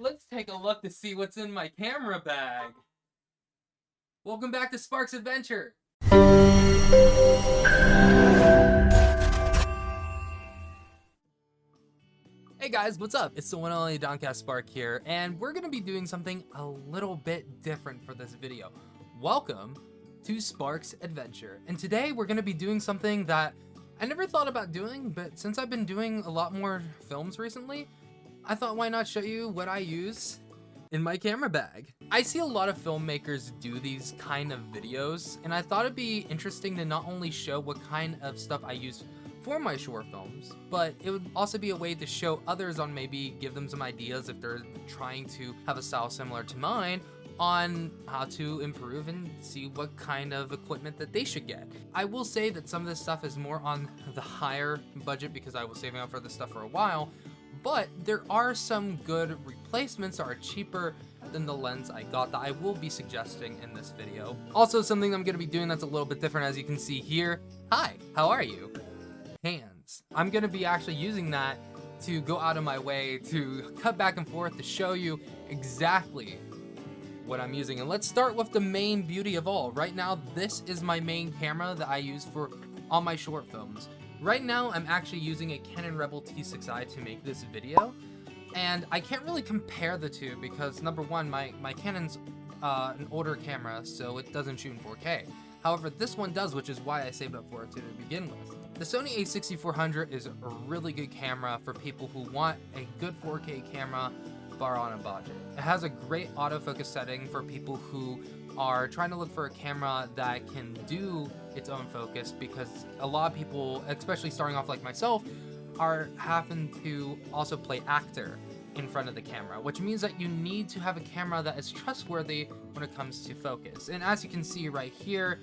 Let's take a look to see what's in my camera bag. Welcome back to Spark's Adventure. Hey guys, what's up? It's the one and only DowncastSpark here, and we're gonna be doing something a little bit different for this video. Welcome to Spark's Adventure, and today we're gonna be doing something that I never thought about doing, but since I've been doing a lot more films recently, I thought why not show you what I use in my camera bag. I see a lot of filmmakers do these kind of videos, and I thought it'd be interesting to not only show what kind of stuff I use for my short films, but it would also be a way to show others on maybe give them some ideas if they're trying to have a style similar to mine on how to improve and see what kind of equipment that they should get. I will say that some of this stuff is more on the higher budget because I was saving up for this stuff for a while, but there are some good replacements that are cheaper than the lens I got that I will be suggesting in this video. Also, something I'm going to be doing that's a little bit different, as you can see here. Hi, how are you? Hands. I'm going to be actually using that to go out of my way to cut back and forth to show you exactly what I'm using. And let's start with the main beauty of all. Right now, this is my main camera that I use for all my short films. Right now, I'm actually using a Canon Rebel T6i to make this video, and I can't really compare the two because number one, my Canon's an older camera, so it doesn't shoot in 4K. However, this one does, which is why I saved up for it to begin with. The Sony a6400 is a really good camera for people who want a good 4K camera bar on a budget. It has a great autofocus setting for people who are trying to look for a camera that can do its own focus, because a lot of people, especially starting off like myself, are having to also play actor in front of the camera, which means that you need to have a camera that is trustworthy when it comes to focus. And as you can see right here,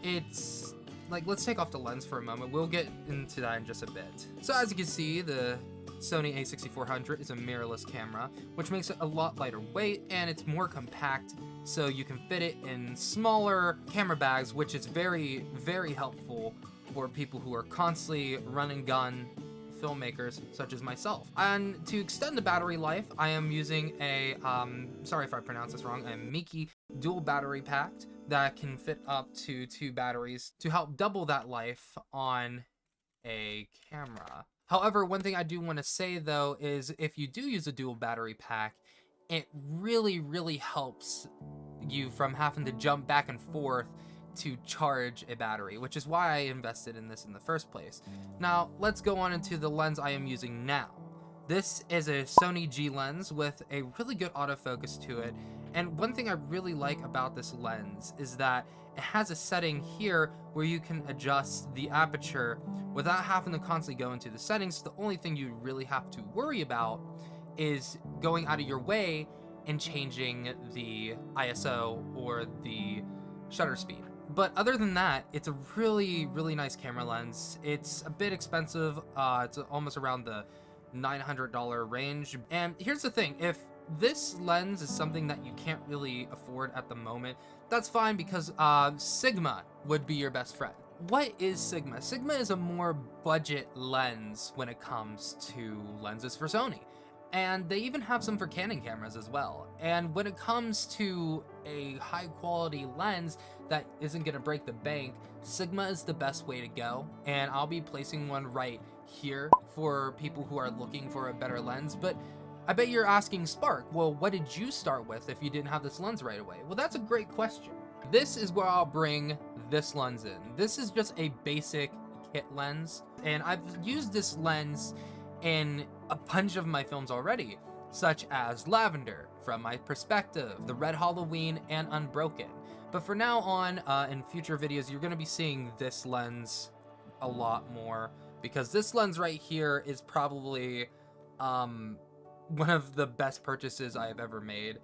it's like, let's take off the lens for a moment. We'll get into that in just a bit. So as you can see, the Sony a6400 is a mirrorless camera, which makes it a lot lighter weight, and it's more compact, so you can fit it in smaller camera bags, which is very, very helpful for people who are constantly run and gun filmmakers such as myself. And to extend the battery life, I am using a, sorry if I pronounce this wrong, a Miki dual battery pack that can fit up to 2 batteries to help double that life on a camera. However, one thing I do want to say though is if you do use a dual battery pack, it really, really helps you from having to jump back and forth to charge a battery, which is why I invested in this in the first place. Now, let's go on into the lens I am using now. This is a Sony G lens with a really good autofocus to it. And one thing I really like about this lens is that it has a setting here where you can adjust the aperture without having to constantly go into the settings. The only thing you really have to worry about is going out of your way and changing the ISO or the shutter speed. But other than that, it's a really, really nice camera lens. It's a bit expensive. It's almost around the $900 range. And here's the thing, if this lens is something that you can't really afford at the moment, that's fine, because Sigma would be your best friend. What is Sigma? Sigma is a more budget lens when it comes to lenses for Sony. And they even have some for Canon cameras as well. And when it comes to a high quality lens that isn't gonna break the bank, Sigma is the best way to go. And I'll be placing one right here for people who are looking for a better lens. But I bet you're asking, Spark, well, what did you start with if you didn't have this lens right away? Well, that's a great question. This is where I'll bring this lens in. This is just a basic kit lens, and I've used this lens in a bunch of my films already, such as Lavender, From My Perspective, The Red Halloween, and Unbroken. But for now on, in future videos, you're gonna be seeing this lens a lot more, because this lens right here is probably, one of the best purchases I have ever made.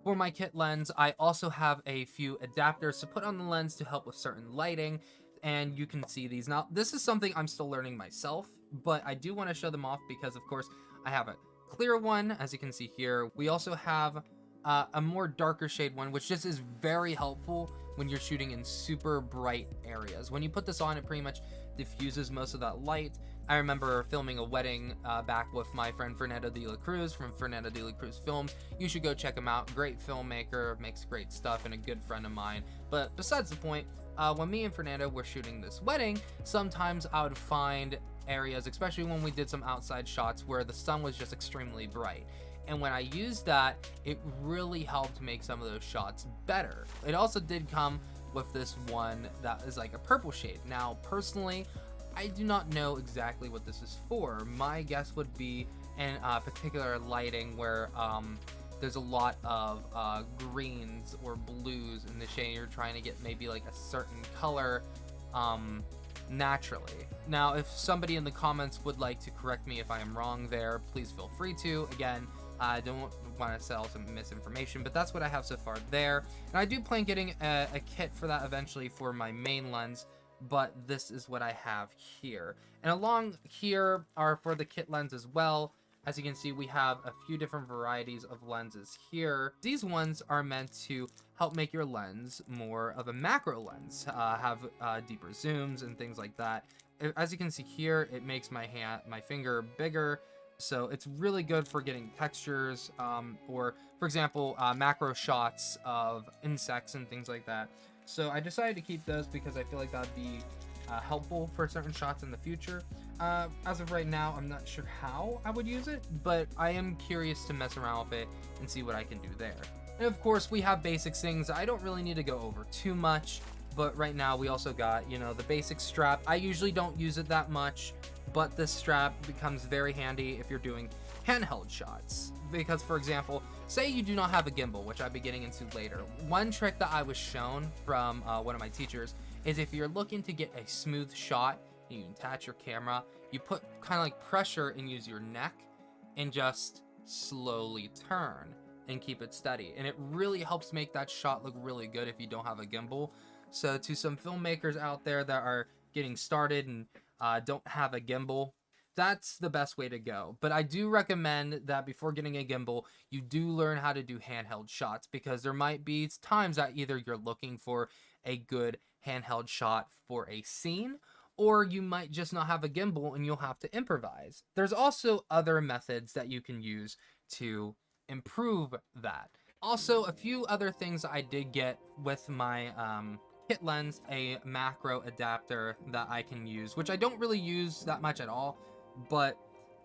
For my kit lens, I also have a few adapters to put on the lens to help with certain lighting, and you can see these. Now, this is something I'm still learning myself, but I do want to show them off because, of course, I have a clear one, as you can see here. We also have a more darker shade one, which just is very helpful when you're shooting in super bright areas. When you put this on, it pretty much diffuses most of that light I remember filming a wedding back with my friend Fernando de la Cruz from Fernando de la Cruz Films. You should go check him out. Great filmmaker, makes great stuff, and a good friend of mine. But besides the point, when me and Fernando were shooting this wedding, sometimes I would find areas, especially when we did some outside shots, where the sun was just extremely bright. And when I used that, it really helped make some of those shots better. It also did come with this one that is like a purple shade. Now, personally, I do not know exactly what this is for. My guess would be in particular lighting where there's a lot of greens or blues in the shade. You're trying to get maybe like a certain color naturally. Now, if somebody in the comments would like to correct me if I am wrong there, please feel free to. Again, I don't want to sell some misinformation, but that's what I have so far there. And I do plan getting a kit for that eventually for my main lens, but this is what I have here. And along here are for the kit lens as well. As you can see, we have a few different varieties of lenses here. These ones are meant to help make your lens more of a macro lens, have deeper zooms and things like that. As you can see here, it makes my finger bigger. So it's really good for getting textures, or for example, macro shots of insects and things like that. So I decided to keep those because I feel like that'd be helpful for certain shots in the future. As of right now, I'm not sure how I would use it, but I am curious to mess around with it and see what I can do there. And of course, we have basic things I don't really need to go over too much, but right now we also got, you know, the basic strap. I usually don't use it that much, but this strap becomes very handy if you're doing handheld shots. Because, for example, say you do not have a gimbal, which I'll be getting into later. One trick that I was shown from one of my teachers is if you're looking to get a smooth shot, you can attach your camera, you put kind of like pressure and use your neck and just slowly turn and keep it steady. And it really helps make that shot look really good if you don't have a gimbal. So to some filmmakers out there that are getting started and don't have a gimbal, that's the best way to go. But I do recommend that before getting a gimbal, you do learn how to do handheld shots, because there might be times that either you're looking for a good handheld shot for a scene, or you might just not have a gimbal and you'll have to improvise. There's also other methods that you can use to improve that. Also, a few other things I did get with my kit lens, a macro adapter that I can use, which I don't really use that much at all, but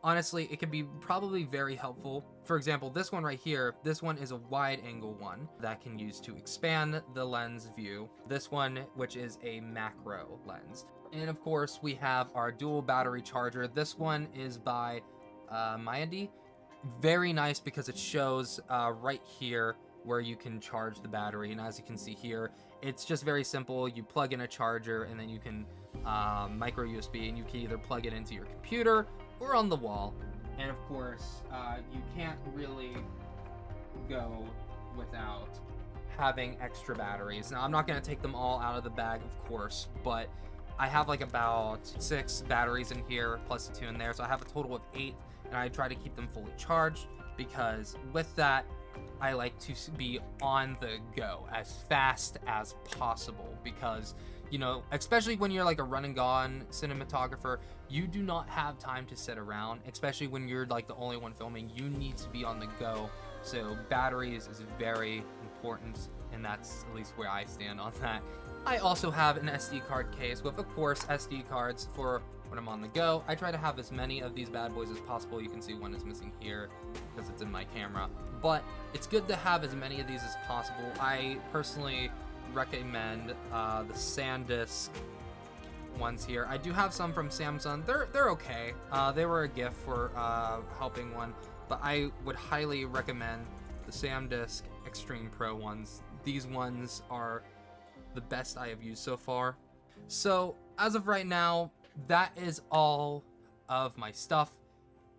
honestly, it could be probably very helpful. For example, this one right here, this one is a wide angle one that can use to expand the lens view. This one, which is a macro lens. And of course, we have our dual battery charger. This one is by Mayandi. Very nice because it shows right here where you can charge the battery. And as you can see here, it's just very simple. You plug in a charger and then you can micro USB, and you can either plug it into your computer or on the wall. And of course, you can't really go without having extra batteries. Now, I'm not going to take them all out of the bag, of course, but I have like about 6 batteries in here plus 2 in there, so I have a total of 8, and I try to keep them fully charged, because with that, I like to be on the go as fast as possible, because, you know, especially when you're like a run and gone cinematographer, you do not have time to sit around, especially when you're like the only one filming. You need to be on the go. So batteries is very important, and that's at least where I stand on that. I also have an SD card case with, of course, SD cards for when I'm on the go. I try to have as many of these bad boys as possible. You can see one is missing here because it's in my camera, but it's good to have as many of these as possible. I personally recommend the SanDisk ones here. I do have some from Samsung. They're okay. They were a gift for helping one, but I would highly recommend the SanDisk Extreme Pro ones. These ones are the best I have used so far. So as of right now, that is all of my stuff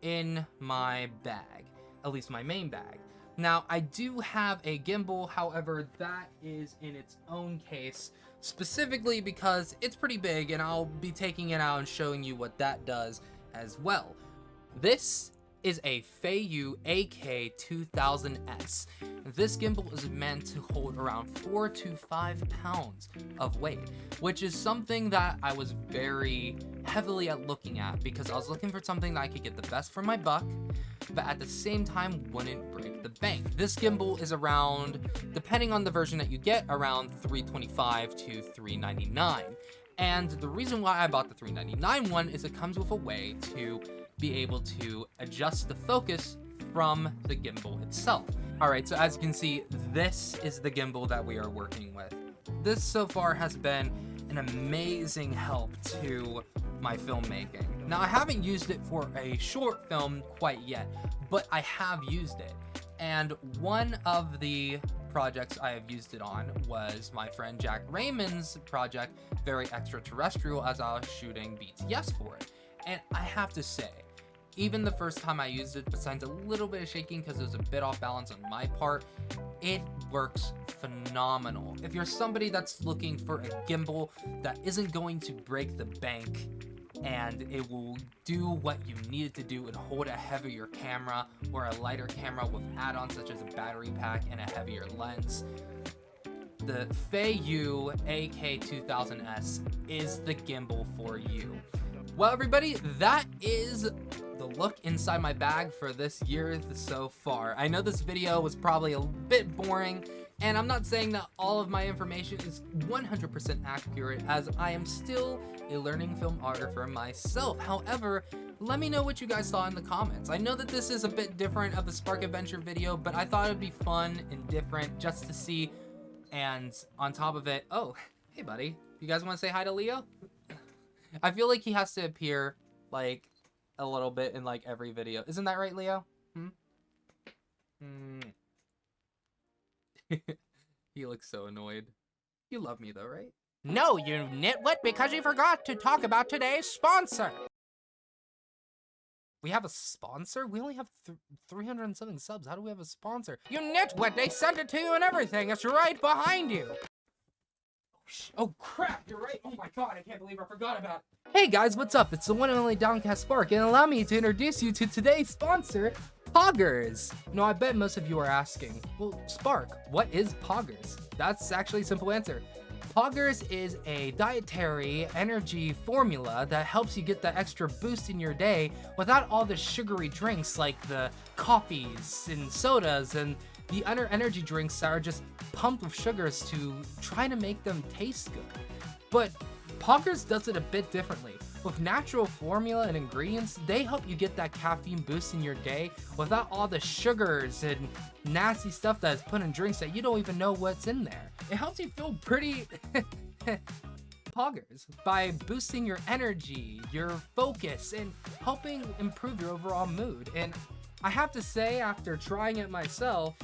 in my bag, at least my main bag. Now, I do have a gimbal, however, that is in its own case, specifically because it's pretty big, and I'll be taking it out and showing you what that does as well. This is a Feiyu AK-2000S. This gimbal is meant to hold around 4 to 5 pounds of weight, which is something that I was very heavily looking at because I was looking for something that I could get the best for my buck, but at the same time wouldn't break the bank. This gimbal is around, depending on the version that you get, around $325 to $399. And the reason why I bought the $399 one is it comes with a way to be able to adjust the focus from the gimbal itself. All right, so as you can see, this is the gimbal that we are working with. This so far has been an amazing help to my filmmaking. Now, I haven't used it for a short film quite yet, but I have used it. And one of the projects I have used it on was my friend Jack Raymond's project, Very Extraterrestrial, as I was shooting BTS for it. And I have to say, even the first time I used it, besides a little bit of shaking because it was a bit off balance on my part, it works phenomenal. If you're somebody that's looking for a gimbal that isn't going to break the bank and it will do what you need it to do and hold a heavier camera or a lighter camera with add-ons such as a battery pack and a heavier lens, the Feiyu AK-2000S is the gimbal for you. Well, everybody, that is the look inside my bag for this year so far. I know this video was probably a bit boring, and I'm not saying that all of my information is 100% accurate, as I am still a learning filmographer myself. However, let me know what you guys thought in the comments. I know that this is a bit different of a Spark Adventure video, but I thought it'd be fun and different just to see. And on top of it, oh, hey buddy, you guys want to say hi to Leo? I feel like he has to appear like a little bit in like every video. Isn't that right, Leo? He looks so annoyed. You love me though, right? No, you nitwit, because you forgot to talk about today's sponsor. We have a sponsor? We only have 300 and something subs. How do we have a sponsor? You nitwit, they sent it to you and everything. It's right behind you. Oh crap, you're right. Oh my god, I can't believe I forgot about it. Hey guys, what's up? It's the one and only DowncastSpark, and allow me to introduce you to today's sponsor, Poggers. Now, I bet most of you are asking, well, Spark, what is Poggers? That's actually a simple answer. Poggers is a dietary energy formula that helps you get that extra boost in your day without all the sugary drinks like the coffees and sodas and the other energy drinks that are just pumped with sugars to try to make them taste good. But Poggers does it a bit differently. With natural formula and ingredients, they help you get that caffeine boost in your day without all the sugars and nasty stuff that is put in drinks that you don't even know what's in there. It helps you feel pretty Poggers by boosting your energy, your focus, and helping improve your overall mood. And I have to say, after trying it myself,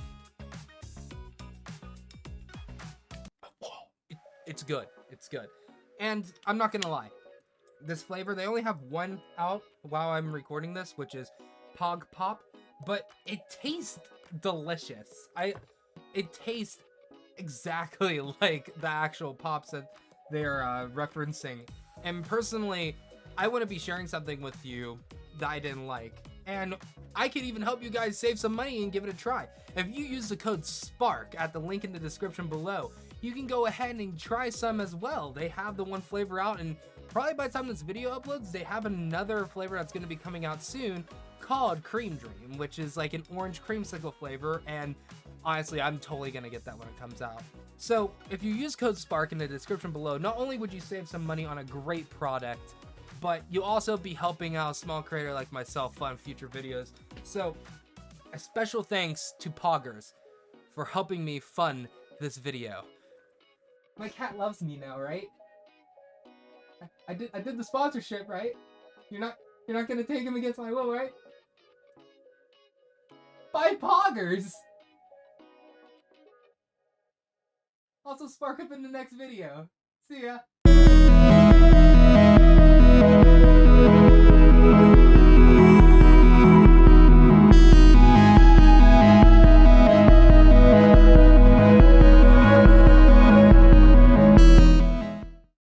it's good. It's good. And I'm not gonna lie, this flavor, they only have one out while I'm recording this, which is Pog Pop, but it tastes delicious. It tastes exactly like the actual pops that they're referencing. And personally, I wouldn't be sharing something with you that I didn't like. And I could even help you guys save some money and give it a try. If you use the code SPARK at the link in the description below, you can go ahead and try some as well. They have the one flavor out, and probably by the time this video uploads, they have another flavor that's going to be coming out soon called Cream Dream, which is like an orange creamsicle flavor, and honestly, I'm totally going to get that when it comes out. So if you use code SPARK in the description below, not only would you save some money on a great product, but you'll also be helping out a small creator like myself fund future videos. So a special thanks to Poggers for helping me fund this video. My cat loves me now, right? I did the sponsorship, right? You're not gonna take him against my will, right? Buy Poggers! Also, spark up in the next video. See ya!